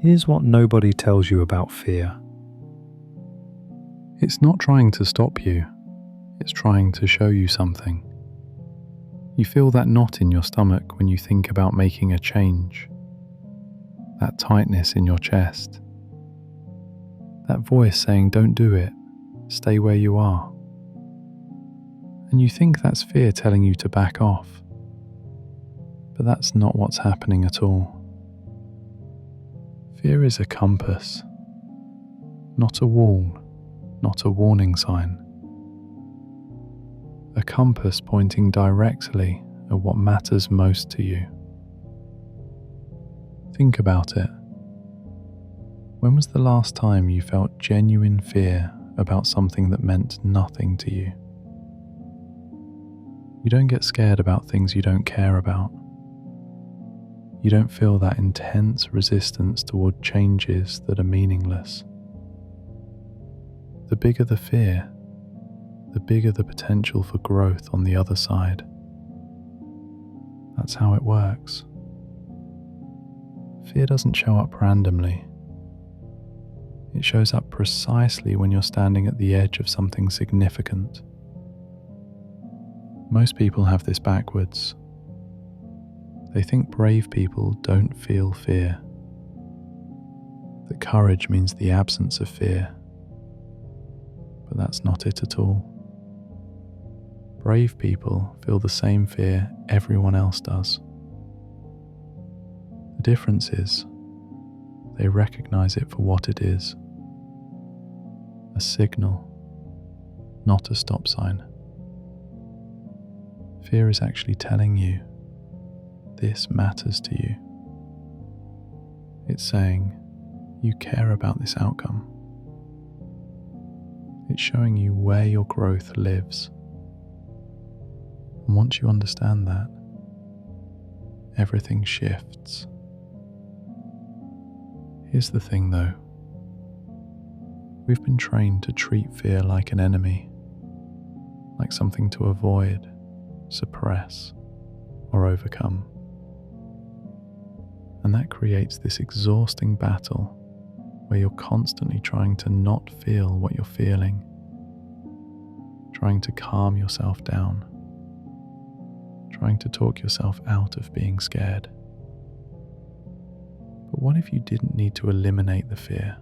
Here's what nobody tells you about fear. It's not trying to stop you, it's trying to show you something. You feel that knot in your stomach when you think about making a change, that tightness in your chest, that voice saying, "Don't do it, stay where you are." And you think that's fear telling you to back off. But that's not what's happening at all. Fear is a compass, not a wall, not a warning sign. A compass pointing directly at what matters most to you. Think about it. When was the last time you felt genuine fear about something that meant nothing to you? You don't get scared about things you don't care about. You don't feel that intense resistance toward changes that are meaningless. The bigger the fear, the bigger the potential for growth on the other side. That's how it works. Fear doesn't show up randomly. It shows up precisely when you're standing at the edge of something significant. Most people have this backwards. They think brave people don't feel fear, that courage means the absence of fear. But that's not it at all. Brave people feel the same fear everyone else does. The difference is, they recognize it for what it is. A signal, not a stop sign. Fear is actually telling you, this matters to you. It's saying, you care about this outcome. It's showing you where your growth lives. And once you understand that, everything shifts. Here's the thing though. We've been trained to treat fear like an enemy, like something to avoid, suppress, or overcome. And that creates this exhausting battle where you're constantly trying to not feel what you're feeling, trying to calm yourself down, trying to talk yourself out of being scared. But what if you didn't need to eliminate the fear?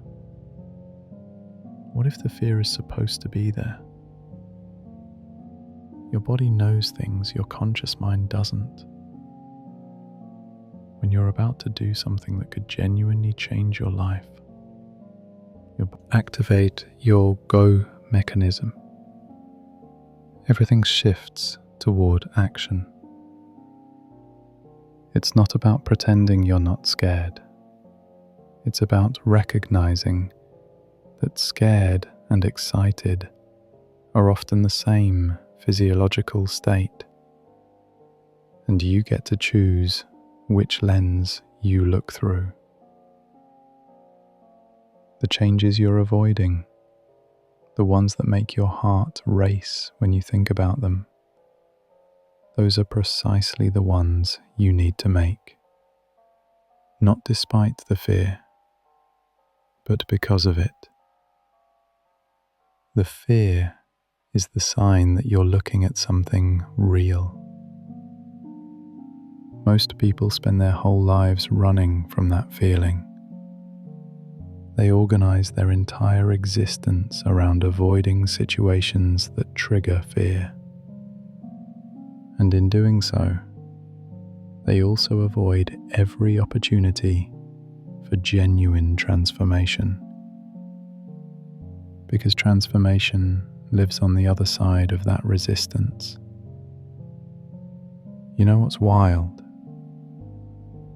What if the fear is supposed to be there? Your body knows things your conscious mind doesn't. When you're about to do something that could genuinely change your life, you activate your go mechanism. Everything shifts toward action. It's not about pretending you're not scared. It's about recognizing that scared and excited are often the same physiological state, and you get to choose which lens you look through. The changes you're avoiding, the ones that make your heart race when you think about them, those are precisely the ones you need to make. Not despite the fear, but because of it. The fear is the sign that you're looking at something real. Most people spend their whole lives running from that feeling. They organize their entire existence around avoiding situations that trigger fear. And in doing so, they also avoid every opportunity for genuine transformation. Because transformation lives on the other side of that resistance. You know what's wild?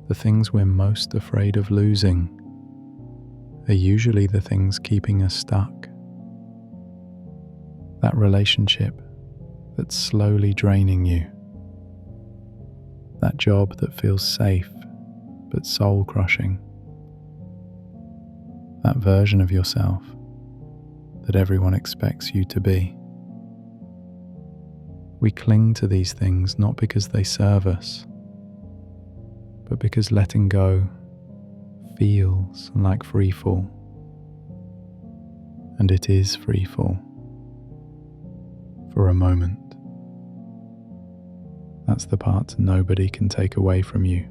The things we're most afraid of losing are usually the things keeping us stuck. That relationship that's slowly draining you. That job that feels safe but soul-crushing. That version of yourself that everyone expects you to be. We cling to these things not because they serve us, but because letting go feels like free fall. And it is free fall. For a moment. That's the part nobody can take away from you.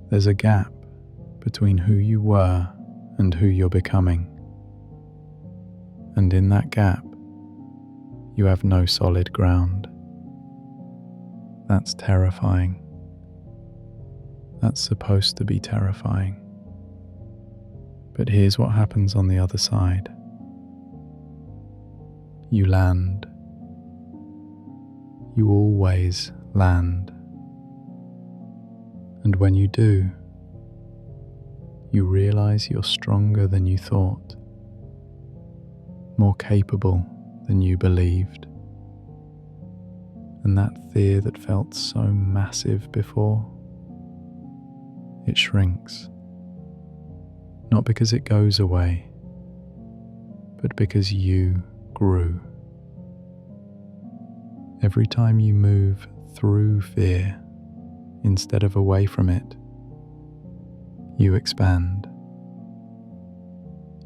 There's a gap between who you were and who you're becoming. And in that gap, you have no solid ground. That's terrifying. That's supposed to be terrifying. But here's what happens on the other side. You land. You always land. And when you do, you realize you're stronger than you thought, more capable than you believed. And that fear that felt so massive before, it shrinks. Not because it goes away, but because you grew. Every time you move through fear instead of away from it, you expand.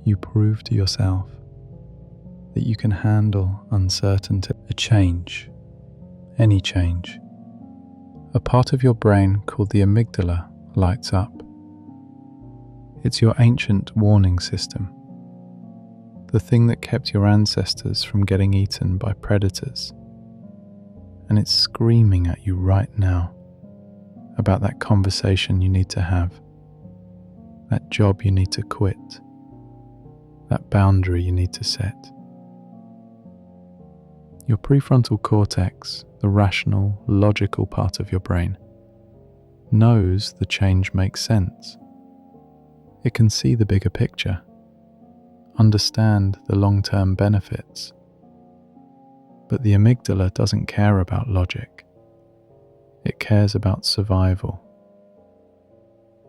You prove to yourself that you can handle uncertainty. A change, any change. A part of your brain called the amygdala lights up. It's your ancient warning system, the thing that kept your ancestors from getting eaten by predators. And it's screaming at you right now about that conversation you need to have, that job you need to quit, that boundary you need to set. Your prefrontal cortex, the rational, logical part of your brain, knows the change makes sense. It can see the bigger picture, understand the long-term benefits. But the amygdala doesn't care about logic. It cares about survival.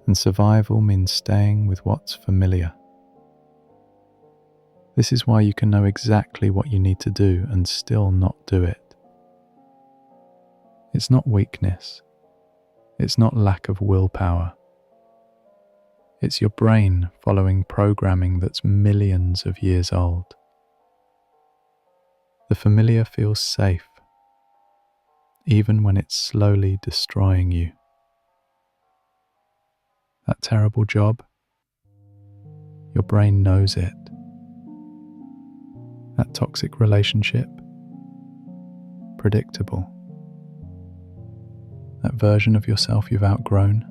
And survival means staying with what's familiar. This is why you can know exactly what you need to do and still not do it. It's not weakness. It's not lack of willpower. It's your brain following programming that's millions of years old. The familiar feels safe, even when it's slowly destroying you. That terrible job, your brain knows it. That toxic relationship, predictable. That version of yourself you've outgrown,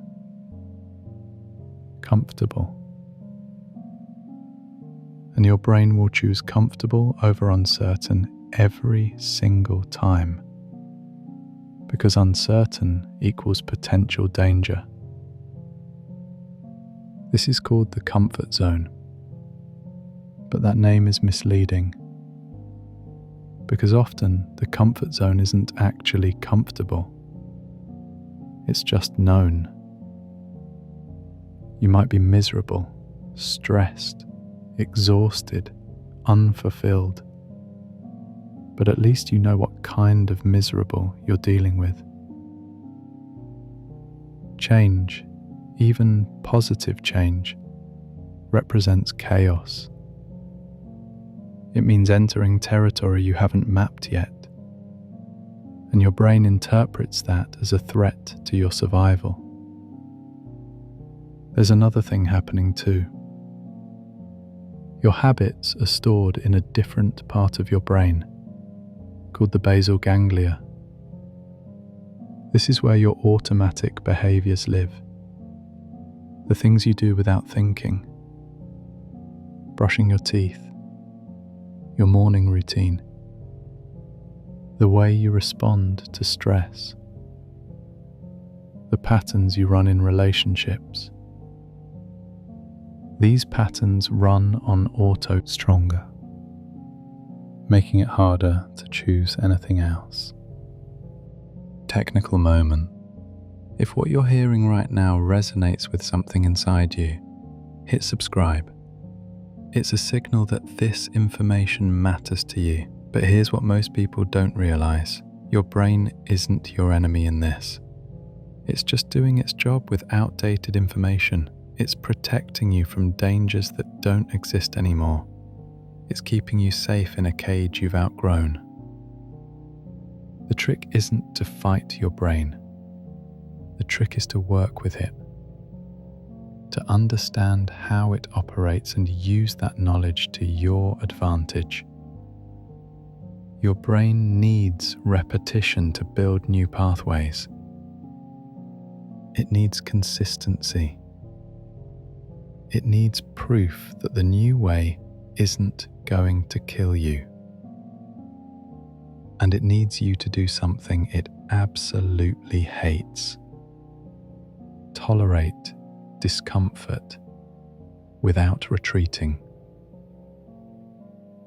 comfortable. And your brain will choose comfortable over uncertain every single time, because uncertain equals potential danger. This is called the comfort zone, but that name is misleading, because often the comfort zone isn't actually comfortable. It's just known. You might be miserable, stressed, exhausted, unfulfilled, but at least you know what kind of miserable you're dealing with. Change, even positive change, represents chaos. It means entering territory you haven't mapped yet, and your brain interprets that as a threat to your survival. There's another thing happening too. Your habits are stored in a different part of your brain, called the basal ganglia. This is where your automatic behaviors live. The things you do without thinking. Brushing your teeth. Your morning routine. The way you respond to stress. The patterns you run in relationships. These patterns run on auto stronger, making it harder to choose anything else. Technical moment. If what you're hearing right now resonates with something inside you, hit subscribe. It's a signal that this information matters to you. But here's what most people don't realize. Your brain isn't your enemy in this. It's just doing its job with outdated information. It's protecting you from dangers that don't exist anymore. It's keeping you safe in a cage you've outgrown. The trick isn't to fight your brain. The trick is to work with it, to understand how it operates and use that knowledge to your advantage. Your brain needs repetition to build new pathways. It needs consistency. It needs proof that the new way isn't going to kill you. And it needs you to do something it absolutely hates. Tolerate discomfort without retreating.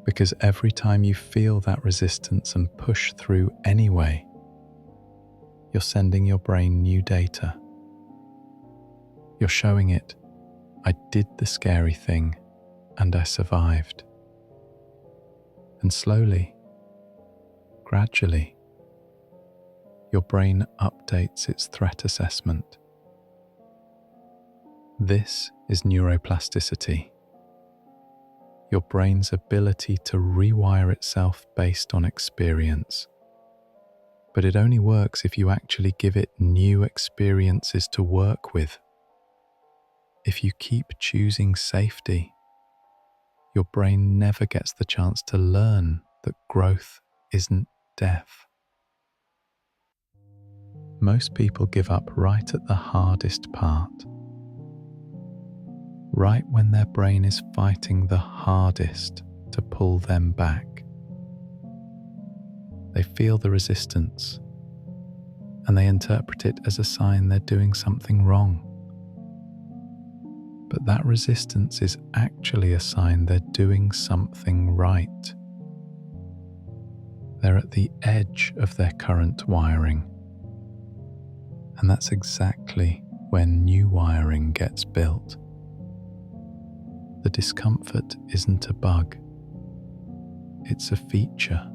Because every time you feel that resistance and push through anyway, you're sending your brain new data. You're showing it, I did the scary thing and I survived. And slowly, gradually, your brain updates its threat assessment. This is neuroplasticity, your brain's ability to rewire itself based on experience. But it only works if you actually give it new experiences to work with. If you keep choosing safety, your brain never gets the chance to learn that growth isn't death. Most people give up right at the hardest part. Right when their brain is fighting the hardest to pull them back. They feel the resistance, and they interpret it as a sign they're doing something wrong. But that resistance is actually a sign they're doing something right. They're at the edge of their current wiring, and that's exactly when new wiring gets built. The discomfort isn't a bug, it's a feature.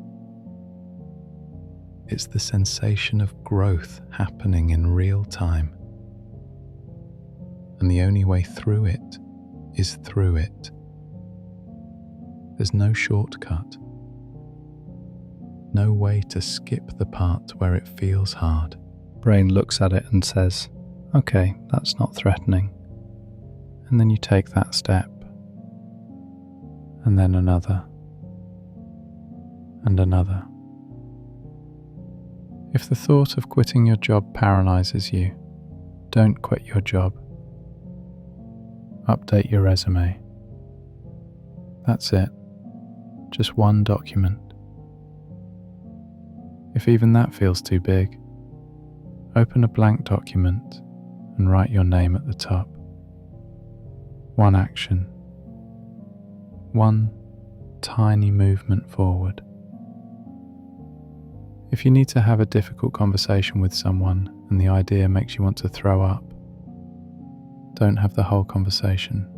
It's the sensation of growth happening in real time. And the only way through it is through it. There's no shortcut. No way to skip the part where it feels hard. Brain looks at it and says, okay, that's not threatening. And then you take that step. And then another. And another. If the thought of quitting your job paralyzes you, don't quit your job. Update your resume. That's it. Just one document. If even that feels too big, open a blank document and write your name at the top. One action. One tiny movement forward. If you need to have a difficult conversation with someone and the idea makes you want to throw up, don't have the whole conversation.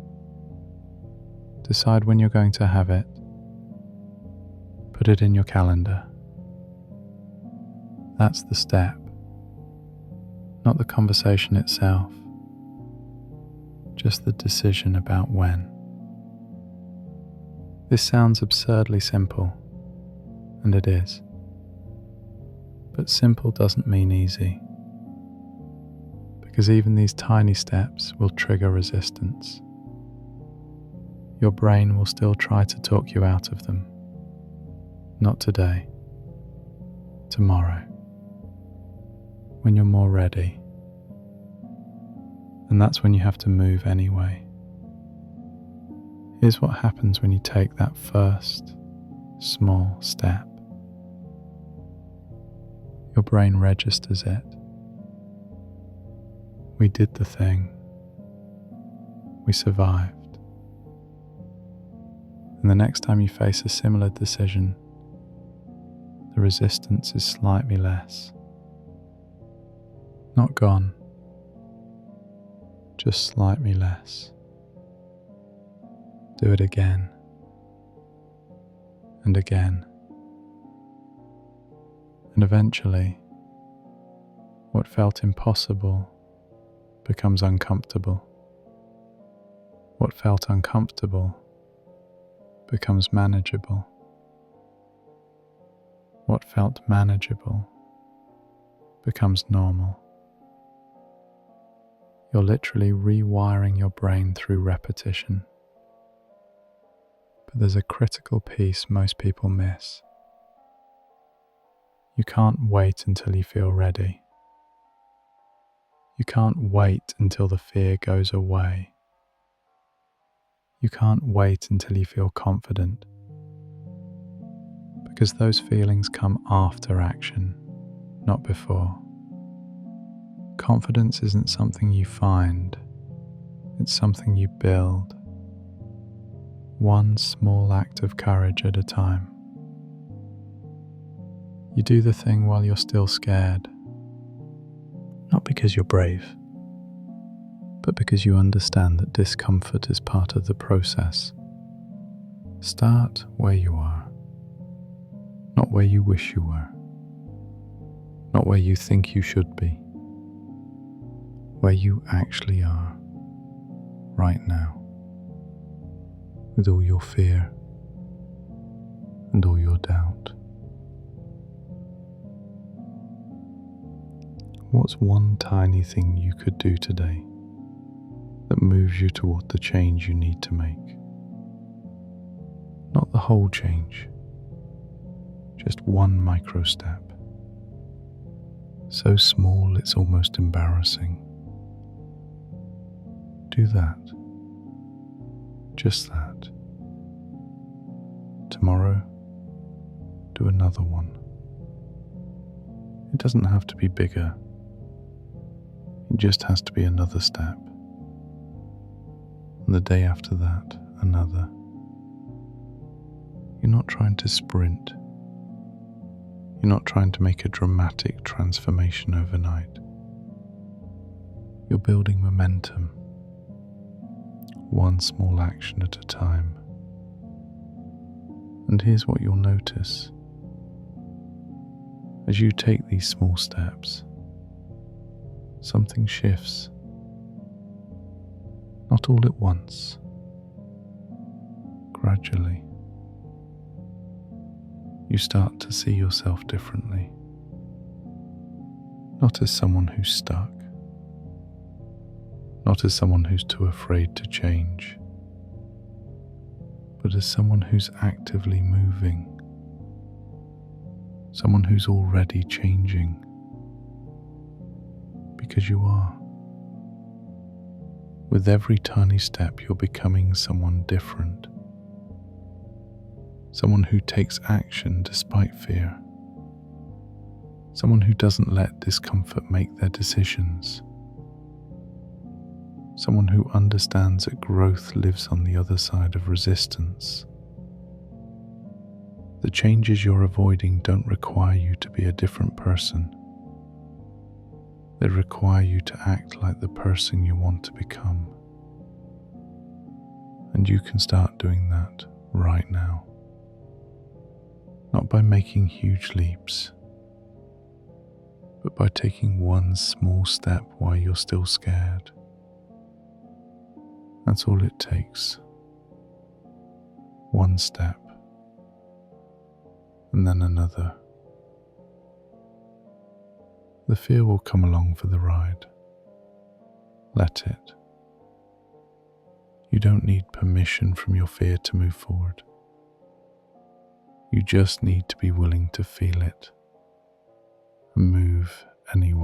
Decide when you're going to have it. Put it in your calendar. That's the step, not the conversation itself, just the decision about when. This sounds absurdly simple, and it is. But simple doesn't mean easy, because even these tiny steps will trigger resistance. Your brain will still try to talk you out of them. Not today, tomorrow, when you're more ready. And that's when you have to move anyway. Here's what happens when you take that first small step. Your brain registers it. We did the thing. We survived. And the next time you face a similar decision, the resistance is slightly less. Not gone, just slightly less. Do it again and again. And eventually, What felt impossible becomes uncomfortable. What felt uncomfortable becomes manageable. What felt manageable becomes normal. You're literally rewiring your brain through repetition. But there's a critical piece most people miss. You can't wait until you feel ready. You can't wait until the fear goes away. You can't wait until you feel confident, because those feelings come after action, not before. Confidence isn't something you find, it's something you build, one small act of courage at a time. You do the thing while you're still scared, not because you're brave, but because you understand that discomfort is part of the process. Start where you are, not where you wish you were, not where you think you should be, where you actually are, right now, with all your fear and all your doubt. What's one tiny thing you could do today that moves you toward the change you need to make? Not the whole change, just one micro step. So small it's almost embarrassing. Do that. Just that. Tomorrow, do another one. It doesn't have to be bigger. It just has to be another step. And the day after that, another. You're not trying to sprint. You're not trying to make a dramatic transformation overnight. You're building momentum, one small action at a time. And here's what you'll notice. As you take these small steps, something shifts. Not all at once, gradually. You start to see yourself differently, not as someone who's stuck, not as someone who's too afraid to change, but as someone who's actively moving, someone who's already changing, because you are. With every tiny step, you're becoming someone different. Someone who takes action despite fear. Someone who doesn't let discomfort make their decisions. Someone who understands that growth lives on the other side of resistance. The changes you're avoiding don't require you to be a different person. They require you to act like the person you want to become. And you can start doing that right now. Not by making huge leaps, but by taking one small step while you're still scared. That's all it takes. One step, and then another. The fear will come along for the ride. Let it. You don't need permission from your fear to move forward. You just need to be willing to feel it and move anyway.